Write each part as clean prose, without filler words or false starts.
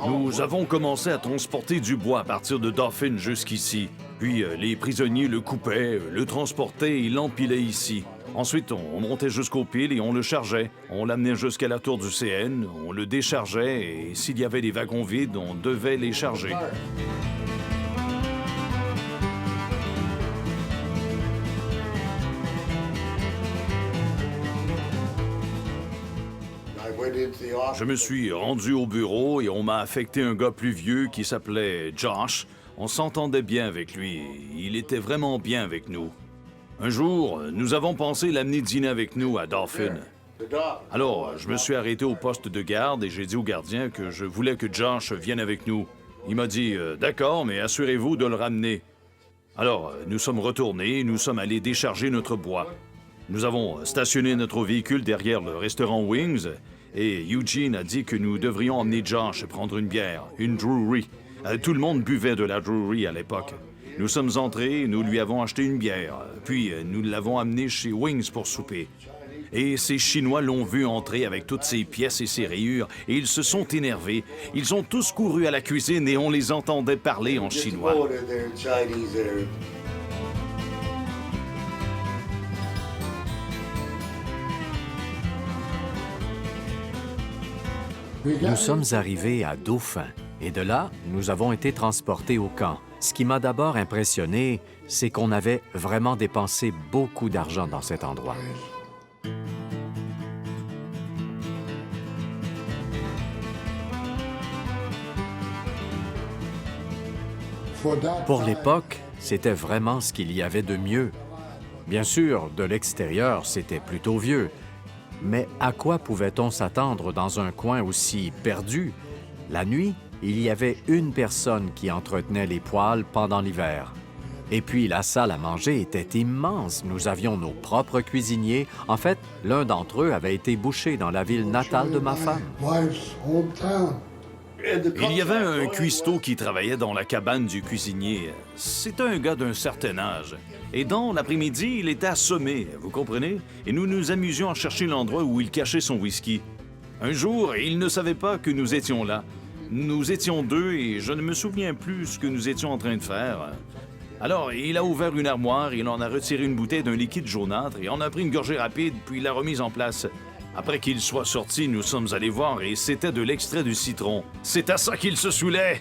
Nous avons commencé à transporter du bois à partir de Dauphin jusqu'ici. Puis les prisonniers le coupaient, le transportaient et l'empilaient ici. Ensuite, on montait jusqu'aux piles et on le chargeait. On l'amenait jusqu'à la tour du CN, on le déchargeait et s'il y avait des wagons vides, on devait les charger. Je me suis rendu au bureau et on m'a affecté un gars plus vieux qui s'appelait Josh. On s'entendait bien avec lui. Il était vraiment bien avec nous. Un jour, nous avons pensé l'amener dîner avec nous à Dauphin. Alors, je me suis arrêté au poste de garde et j'ai dit au gardien que je voulais que Josh vienne avec nous. Il m'a dit « D'accord, mais assurez-vous de le ramener. » Alors, nous sommes retournés et nous sommes allés décharger notre bois. Nous avons stationné notre véhicule derrière le restaurant Wings et Eugene a dit que nous devrions emmener Josh prendre une bière, une Drury. Tout le monde buvait de la Drury à l'époque. Nous sommes entrés, nous lui avons acheté une bière, puis nous l'avons amené chez Wings pour souper. Et ces Chinois l'ont vu entrer avec toutes ses pièces et ses rayures, et ils se sont énervés. Ils ont tous couru à la cuisine et on les entendait parler en chinois. Nous sommes arrivés à Dauphin et de là, nous avons été transportés au camp. Ce qui m'a d'abord impressionné, c'est qu'on avait vraiment dépensé beaucoup d'argent dans cet endroit. Pour l'époque, c'était vraiment ce qu'il y avait de mieux. Bien sûr, de l'extérieur, c'était plutôt vieux. Mais à quoi pouvait-on s'attendre dans un coin aussi perdu? La nuit, il y avait une personne qui entretenait les poêles pendant l'hiver. Et puis, la salle à manger était immense. Nous avions nos propres cuisiniers. En fait, l'un d'entre eux avait été boucher dans la ville natale de ma femme. Il y avait un cuistot qui travaillait dans la cabane du cuisinier. C'était un gars d'un certain âge. Et dans l'après-midi, il était assommé, vous comprenez? Et nous nous amusions à chercher l'endroit où il cachait son whisky. Un jour, il ne savait pas que nous étions là. Nous étions deux et je ne me souviens plus ce que nous étions en train de faire. Alors, il a ouvert une armoire, il en a retiré une bouteille d'un liquide jaunâtre et en a pris une gorgée rapide, puis l'a remise en place. Après qu'il soit sorti, nous sommes allés voir et c'était de l'extrait de citron. C'est à ça qu'il se saoulait!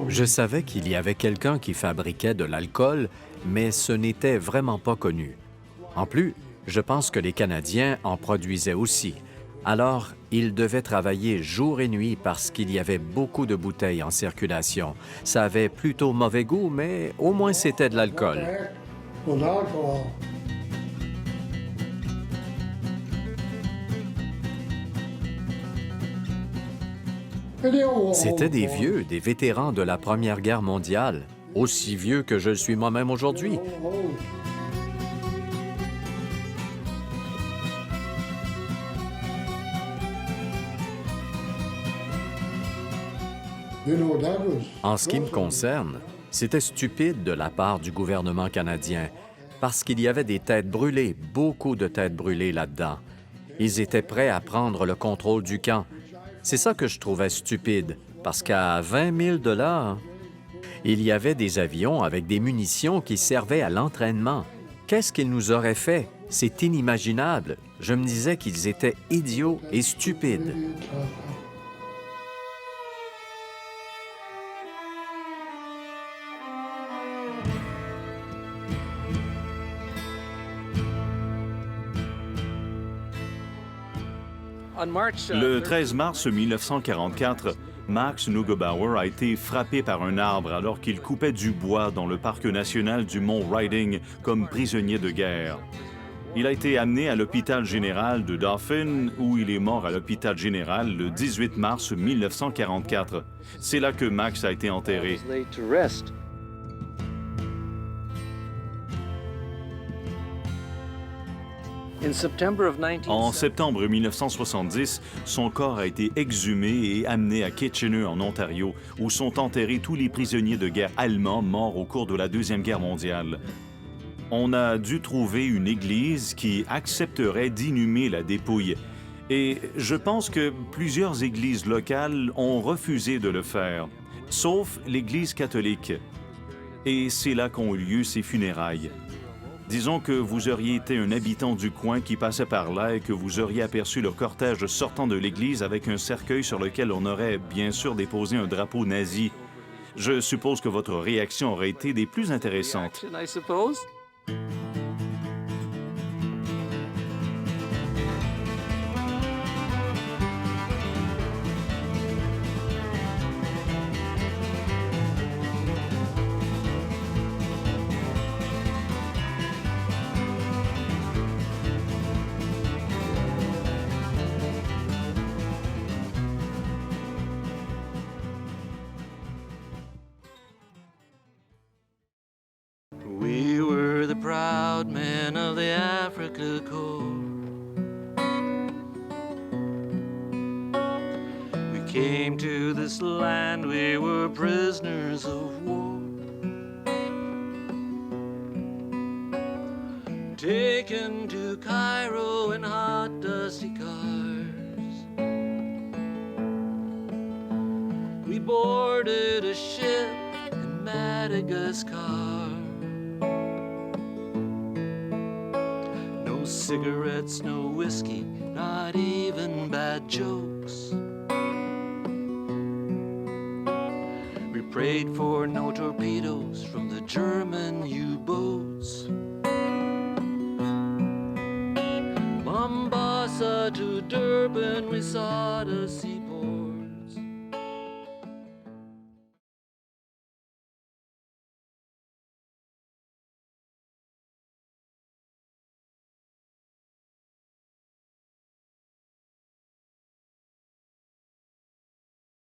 Je savais qu'il y avait quelqu'un qui fabriquait de l'alcool, mais ce n'était vraiment pas connu. En plus, je pense que les Canadiens en produisaient aussi. Alors, ils devaient travailler jour et nuit parce qu'il y avait beaucoup de bouteilles en circulation. Ça avait plutôt mauvais goût, mais au moins c'était de l'alcool. C'étaient des vieux, des vétérans de la Première Guerre mondiale, aussi vieux que je le suis moi-même aujourd'hui. En ce qui me concerne, c'était stupide de la part du gouvernement canadien, parce qu'il y avait des têtes brûlées, beaucoup de têtes brûlées là-dedans. Ils étaient prêts à prendre le contrôle du camp. C'est ça que je trouvais stupide, parce qu'à 20 000 $, il y avait des avions avec des munitions qui servaient à l'entraînement. Qu'est-ce qu'ils nous auraient fait? C'est inimaginable. Je me disais qu'ils étaient idiots et stupides. Le 13 mars 1944, Max Neugebauer a été frappé par un arbre alors qu'il coupait du bois dans le parc national du Mont Riding comme prisonnier de guerre. Il a été amené à l'hôpital général de Dauphin, où il est mort à l'hôpital général le 18 mars 1944. C'est là que Max a été enterré. En septembre 1970, son corps a été exhumé et amené à Kitchener, en Ontario, où sont enterrés tous les prisonniers de guerre allemands morts au cours de la Deuxième Guerre mondiale. On a dû trouver une église qui accepterait d'inhumer la dépouille. Et je pense que plusieurs églises locales ont refusé de le faire, sauf l'Église catholique. Et c'est là qu'ont eu lieu ses funérailles. Disons que vous auriez été un habitant du coin qui passait par là et que vous auriez aperçu le cortège sortant de l'église avec un cercueil sur lequel on aurait bien sûr déposé un drapeau nazi. Je suppose que votre réaction aurait été des plus intéressantes. I suppose. We were the proud men of the Africa Corps. We came to this land, we were prisoners of war. Taken to Cairo in hot, dusty cars. We boarded a ship in Madagascar. No cigarettes, no whiskey, not even bad jokes. We prayed for no torpedoes from the German U-boats. Mombasa to Durban, we saw the sea